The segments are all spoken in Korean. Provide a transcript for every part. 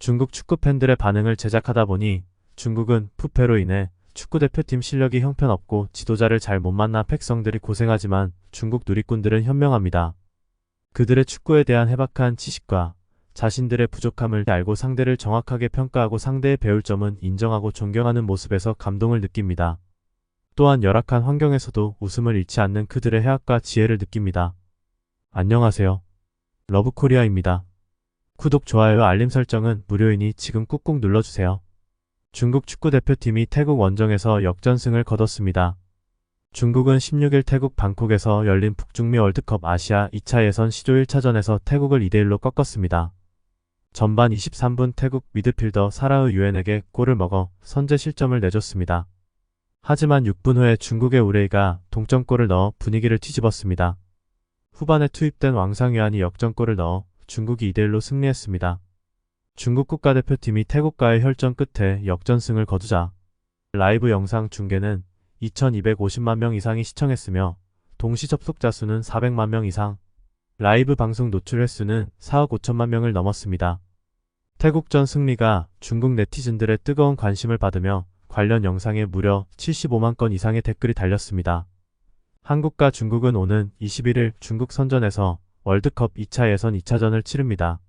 중국 축구 팬들의 반응을 제작하다 보니 중국은 푸페로 인해 축구대표팀 실력이 형편없고 지도자를 잘 못 만나 백성들이 고생하지만 중국 누리꾼들은 현명합니다. 그들의 축구에 대한 해박한 지식과 자신들의 부족함을 알고 상대를 정확하게 평가하고 상대의 배울 점은 인정하고 존경하는 모습에서 감동을 느낍니다. 또한 열악한 환경에서도 웃음을 잃지 않는 그들의 해학과 지혜를 느낍니다. 안녕하세요. 러브코리아입니다. 구독, 좋아요, 알림 설정은 무료이니 지금 꾹꾹 눌러주세요. 중국 축구대표팀이 태국 원정에서 역전승을 거뒀습니다. 중국은 16일 태국 방콕에서 열린 북중미 월드컵 아시아 2차 예선 시조 1차전에서 태국을 2대1로 꺾었습니다. 전반 23분 태국 미드필더 사라흐 유엔에게 골을 먹어 선제 실점을 내줬습니다. 하지만 6분 후에 중국의 우레이가 동점골을 넣어 분위기를 뒤집었습니다. 후반에 투입된 왕상유안이 역전골을 넣어 중국이 2대1로 승리했습니다. 중국 국가대표팀이 태국과의 혈전 끝에 역전승을 거두자 라이브 영상 중계는 2250만 명 이상이 시청했으며 동시 접속자 수는 400만 명 이상, 라이브 방송 노출 횟수는 4억 5천만 명을 넘었습니다. 태국전 승리가 중국 네티즌들의 뜨거운 관심을 받으며 관련 영상에 무려 75만 건 이상의 댓글이 달렸습니다. 한국과 중국은 오는 21일 중국 선전에서 월드컵 2차 예선 2차전을 치릅니다.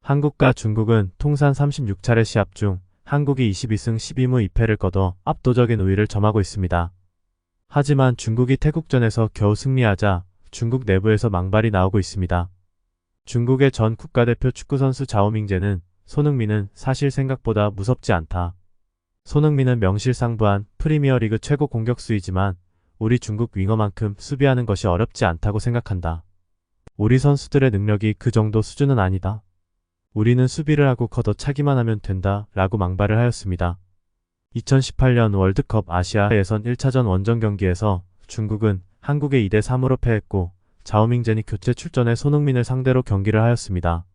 한국과 중국은 통산 36차례 시합 중 한국이 22승 12무 2패를 거둬 압도적인 우위를 점하고 있습니다. 하지만 중국이 태국전에서 겨우 승리하자 중국 내부에서 망발이 나오고 있습니다. 중국의 전 국가대표 축구선수 자오밍제는 손흥민은 사실 생각보다 무섭지 않다. 손흥민은 명실상부한 프리미어리그 최고 공격수이지만 우리 중국 윙어만큼 수비하는 것이 어렵지 않다고 생각한다. 우리 선수들의 능력이 그 정도 수준은 아니다. 우리는 수비를 하고 걷어차기만 하면 된다 라고 망발을 하였습니다. 2018년 월드컵 아시아 예선 1차전 원정 경기에서 중국은 한국에 2대3으로 패했고 자오밍젠이 교체 출전해 손흥민을 상대로 경기를 하였습니다.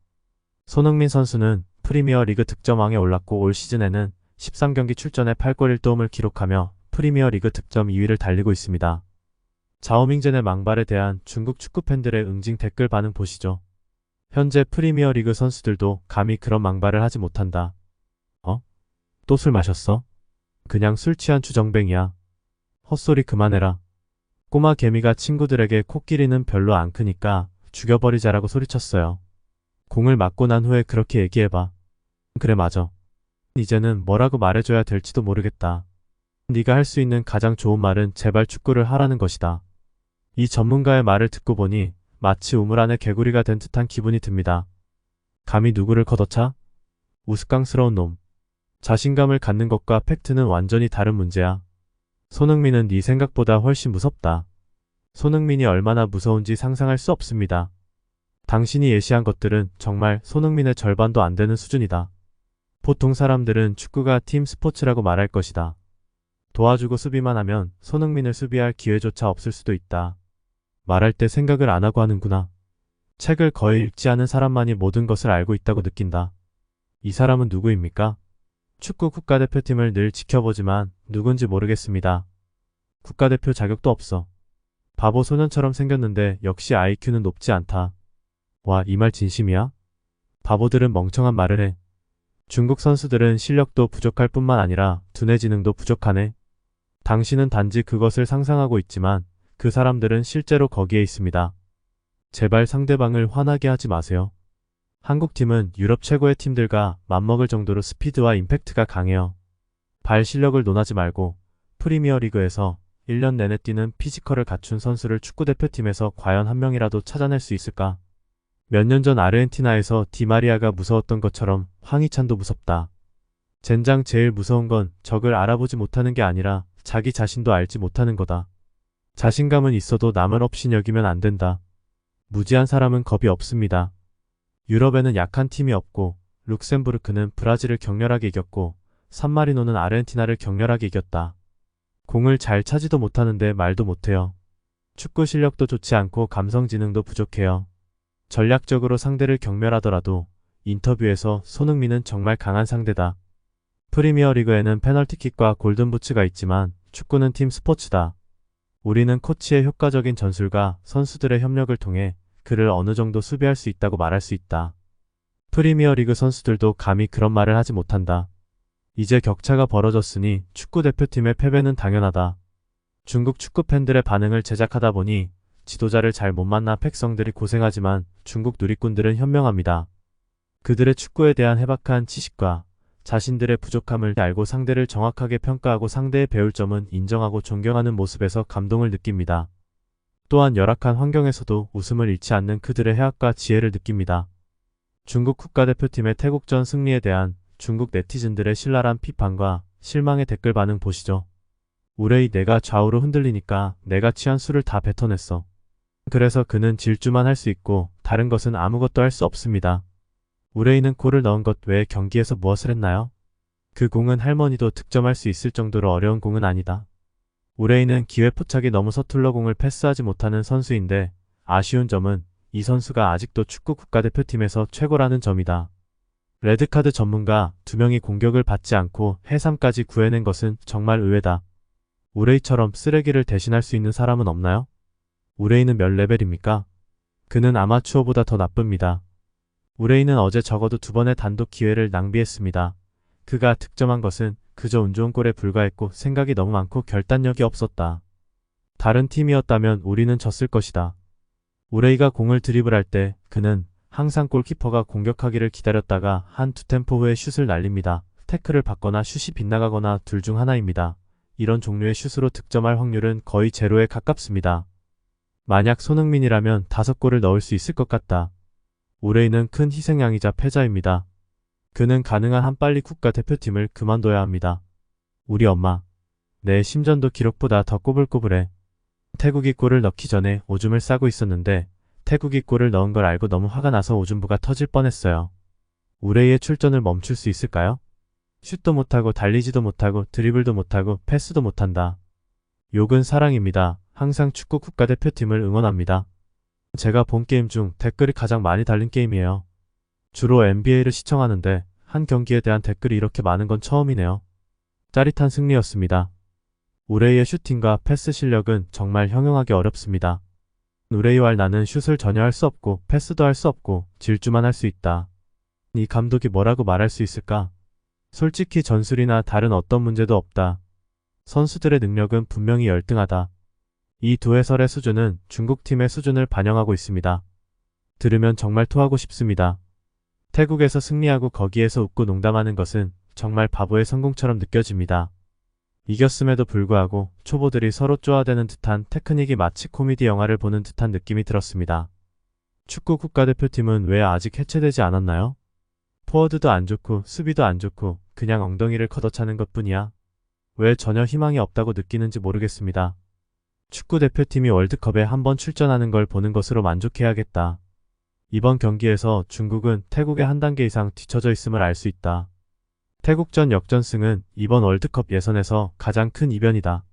손흥민 선수는 프리미어리그 득점왕에 올랐고 올 시즌에는 13경기 출전해 8골 1도움을 기록하며 프리미어리그 득점 2위를 달리고 있습니다. 자오밍젠의 망발에 대한 중국 축구팬들의 응징 댓글 반응 보시죠. 현재 프리미어리그 선수들도 감히 그런 망발을 하지 못한다. 또 술 마셨어? 그냥 술 취한 주정뱅이야. 헛소리 그만해라. 꼬마 개미가 친구들에게 코끼리는 별로 안 크니까 죽여버리자라고 소리쳤어요. 공을 맞고 난 후에 그렇게 얘기해봐. 그래 맞아. 이제는 뭐라고 말해줘야 될지도 모르겠다. 네가 할 수 있는 가장 좋은 말은 제발 축구를 하라는 것이다. 이 전문가의 말을 듣고 보니 마치 우물 안에 개구리가 된 듯한 기분이 듭니다. 감히 누구를 걷어차? 우스꽝스러운 놈. 자신감을 갖는 것과 팩트는 완전히 다른 문제야. 손흥민은 네 생각보다 훨씬 무섭다. 손흥민이 얼마나 무서운지 상상할 수 없습니다. 당신이 예시한 것들은 정말 손흥민의 절반도 안 되는 수준이다. 보통 사람들은 축구가 팀 스포츠라고 말할 것이다. 도와주고 수비만 하면 손흥민을 수비할 기회조차 없을 수도 있다. 말할 때 생각을 안 하고 하는구나. 책을 거의 읽지 않은 사람만이 모든 것을 알고 있다고 느낀다. 이 사람은 누구입니까? 축구 국가대표팀을 늘 지켜보지만 누군지 모르겠습니다. 국가대표 자격도 없어. 바보 소년처럼 생겼는데 역시 IQ는 높지 않다. 와, 이 말 진심이야? 바보들은 멍청한 말을 해. 중국 선수들은 실력도 부족할 뿐만 아니라 두뇌 지능도 부족하네. 당신은 단지 그것을 상상하고 있지만 그 사람들은 실제로 거기에 있습니다. 제발 상대방을 화나게 하지 마세요. 한국팀은 유럽 최고의 팀들과 맞먹을 정도로 스피드와 임팩트가 강해요. 발 실력을 논하지 말고 프리미어리그에서 1년 내내 뛰는 피지컬을 갖춘 선수를 축구대표팀에서 과연 한 명이라도 찾아낼 수 있을까? 몇 년 전 아르헨티나에서 디마리아가 무서웠던 것처럼 황희찬도 무섭다. 젠장 제일 무서운 건 적을 알아보지 못하는 게 아니라 자기 자신도 알지 못하는 거다. 자신감은 있어도 남을 없이 여기면 안 된다. 무지한 사람은 겁이 없습니다. 유럽에는 약한 팀이 없고 룩셈부르크는 브라질을 격렬하게 이겼고 산마리노는 아르헨티나를 격렬하게 이겼다. 공을 잘 차지도 못하는데 말도 못해요. 축구 실력도 좋지 않고 감성 지능도 부족해요. 전략적으로 상대를 경멸하더라도 인터뷰에서 손흥민은 정말 강한 상대다. 프리미어리그에는 페널티킥과 골든부츠가 있지만 축구는 팀 스포츠다. 우리는 코치의 효과적인 전술과 선수들의 협력을 통해 그를 어느 정도 수비할 수 있다고 말할 수 있다. 프리미어리그 선수들도 감히 그런 말을 하지 못한다. 이제 격차가 벌어졌으니 축구 대표팀의 패배는 당연하다. 중국 축구 팬들의 반응을 제작하다 보니 지도자를 잘 못 만나 백성들이 고생하지만 중국 누리꾼들은 현명합니다. 그들의 축구에 대한 해박한 지식과 자신들의 부족함을 알고 상대를 정확하게 평가하고 상대의 배울 점은 인정하고 존경하는 모습에서 감동을 느낍니다. 또한 열악한 환경에서도 웃음을 잃지 않는 그들의 해학과 지혜를 느낍니다. 중국 국가대표팀의 태국전 승리에 대한 중국 네티즌들의 신랄한 비판과 실망의 댓글 반응 보시죠. 우레이 내가 좌우로 흔들리니까 내가 취한 술을 다 뱉어냈어. 그래서 그는 질주만 할 수 있고 다른 것은 아무것도 할 수 없습니다. 우레이는 골을 넣은 것 외에 경기에서 무엇을 했나요? 그 공은 할머니도 득점할 수 있을 정도로 어려운 공은 아니다. 우레이는 기회 포착이 너무 서툴러 공을 패스하지 못하는 선수인데 아쉬운 점은 이 선수가 아직도 축구 국가대표팀에서 최고라는 점이다. 레드카드 전문가 2명이 공격을 받지 않고 해삼까지 구해낸 것은 정말 의외다. 우레이처럼 쓰레기를 대신할 수 있는 사람은 없나요? 우레이는 몇 레벨입니까? 그는 아마추어보다 더 나쁩니다. 우레이는 어제 적어도 2번의 단독 기회를 낭비했습니다. 그가 득점한 것은 그저 운 좋은 골에 불과했고 생각이 너무 많고 결단력이 없었다. 다른 팀이었다면 우리는 졌을 것이다. 우레이가 공을 드리블할 때 그는 항상 골키퍼가 공격하기를 기다렸다가 한 2템포 후에 슛을 날립니다. 태클을 받거나 슛이 빗나가거나 둘 중 하나입니다. 이런 종류의 슛으로 득점할 확률은 거의 제로에 가깝습니다. 만약 손흥민이라면 5골을 넣을 수 있을 것 같다. 우레이는 큰 희생양이자 패자입니다. 그는 가능한 한 빨리 국가대표팀을 그만둬야 합니다. 우리 엄마. 내 심전도 기록보다 더 꼬불꼬불해. 태국이 골을 넣기 전에 오줌을 싸고 있었는데 태국이 골을 넣은 걸 알고 너무 화가 나서 오줌부가 터질 뻔했어요. 우레이의 출전을 멈출 수 있을까요? 슛도 못하고 달리지도 못하고 드리블도 못하고 패스도 못한다. 욕은 사랑입니다. 항상 축구 국가대표팀을 응원합니다. 제가 본 게임 중 댓글이 가장 많이 달린 게임이에요. 주로 NBA를 시청하는데 한 경기에 대한 댓글이 이렇게 많은 건 처음이네요. 짜릿한 승리였습니다. 우레이의 슈팅과 패스 실력은 정말 형용하기 어렵습니다. 우레이와 나는 슛을 전혀 할 수 없고 패스도 할 수 없고 질주만 할 수 있다. 이 감독이 뭐라고 말할 수 있을까? 솔직히 전술이나 다른 어떤 문제도 없다. 선수들의 능력은 분명히 열등하다. 이 두 해설의 수준은 중국팀의 수준을 반영하고 있습니다. 들으면 정말 토하고 싶습니다. 태국에서 승리하고 거기에서 웃고 농담하는 것은 정말 바보의 성공처럼 느껴집니다. 이겼음에도 불구하고 초보들이 서로 쪼아대는 듯한 테크닉이 마치 코미디 영화를 보는 듯한 느낌이 들었습니다. 축구 국가대표팀은 왜 아직 해체되지 않았나요? 포워드도 안 좋고 수비도 안 좋고 그냥 엉덩이를 걷어차는 것뿐이야. 왜 전혀 희망이 없다고 느끼는지 모르겠습니다. 축구 대표팀이 월드컵에 한번 출전하는 걸 보는 것으로 만족해야겠다. 이번 경기에서 중국은 태국의 한 단계 이상 뒤처져 있음을 알 수 있다. 태국전 역전승은 이번 월드컵 예선에서 가장 큰 이변이다.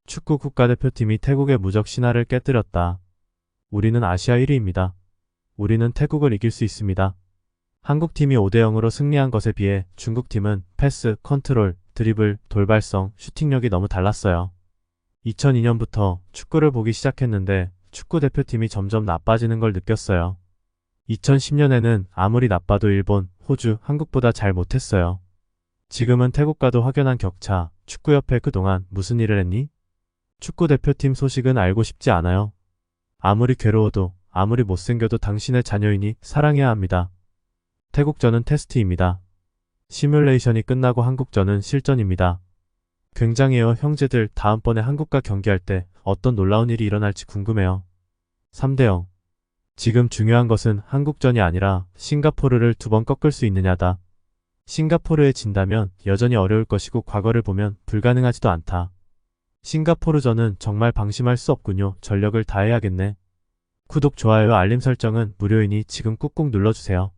축구 국가대표팀이 태국의 무적 신화를 깨뜨렸다. 우리는 아시아 1위입니다. 우리는 태국을 이길 수 있습니다. 한국팀이 5대0으로 승리한 것에 비해 중국팀은 패스, 컨트롤, 드리블, 돌발성, 슈팅력이 너무 달랐어요. 2002년부터 축구를 보기 시작했는데 축구 대표팀이 점점 나빠지는 걸 느꼈어요. 2010년에는 아무리 나빠도 일본, 호주, 한국보다 잘 못했어요. 지금은 태국과도 확연한 격차. 축구협회 그동안 무슨 일을 했니? 축구 대표팀 소식은 알고 싶지 않아요. 아무리 괴로워도 아무리 못생겨도 당신의 자녀이니 사랑해야 합니다. 태국전은 테스트입니다. 시뮬레이션이 끝나고 한국전은 실전입니다. 굉장해요 형제들. 다음번에 한국과 경기할 때 어떤 놀라운 일이 일어날지 궁금해요. 3대0. 지금 중요한 것은 한국전이 아니라 싱가포르를 2번 꺾을 수 있느냐다. 싱가포르에 진다면 여전히 어려울 것이고 과거를 보면 불가능하지도 않다. 싱가포르전은 정말 방심할 수 없군요. 전력을 다해야겠네. 구독, 좋아요, 알림 설정은 무료이니 지금 꾹꾹 눌러주세요.